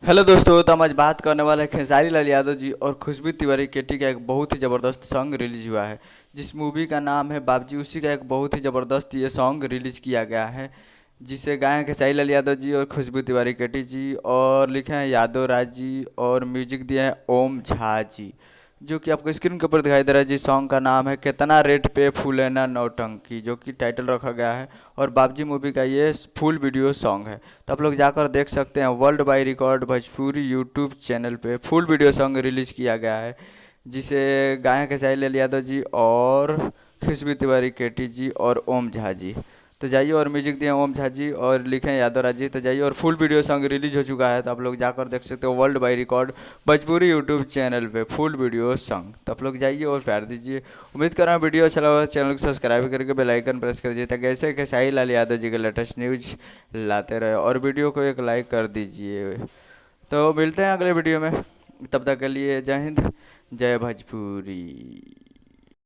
Hello दोस्तों, तो हम आज बात करने वाले हैं खेसारी लाल यादव जी और खुशबू तिवारी केटी का एक बहुत ही ज़बरदस्त सॉन्ग रिलीज हुआ है जिस मूवी का नाम है बाबूजी। उसी का एक बहुत ही ज़बरदस्त ये सॉन्ग रिलीज किया गया है जिसे गाए हैं खेसारी लाल यादव जी और खुशबू तिवारी केटी जी, और लिखे हैं यादव राज जी, और म्यूजिक दिए हैं ओम झा जी। जो कि आपको स्क्रीन के ऊपर दिखाई दे रहा है जी। सॉन्ग का नाम है कितना रेट पे फूले ना नौटंकी, जो कि टाइटल रखा गया है। और बाबूजी मूवी का ये फुल वीडियो सॉन्ग है, तो आप लोग जाकर देख सकते हैं। World by record Bhojpuri YouTube channel पे फुल वीडियो सॉन्ग रिलीज किया गया है जिसे गाए हैं खेसारी लाल यादव जी और खुशबू तिवारी केटी जी और ओम झा जी। तो जाइए, और म्यूजिक दिए हैं ओम झा जी और लिखे हैं यादव राज जी। तो जाइए, और फुल वीडियो सॉन्ग रिलीज हो चुका है, तो आप लोग जाकर देख सकते हो world by record Bhojpuri YouTube channel पे फुल वीडियो सॉन्ग। तो आप लोग जाइए और प्यार दीजिए। उम्मीद कर रहा हूँ वीडियो अच्छा लगा। चैनल को सब्सक्राइब करके बेल आइकन प्रेस कर दीजिए ताकि ऐसे खेसारी लाल यादव जी के लेटेस्ट न्यूज लाते रहे, और वीडियो को एक लाइक कर दीजिए। तो मिलते हैं अगले वीडियो में, तब तक के लिए जय हिंद, जय भोजपुरी।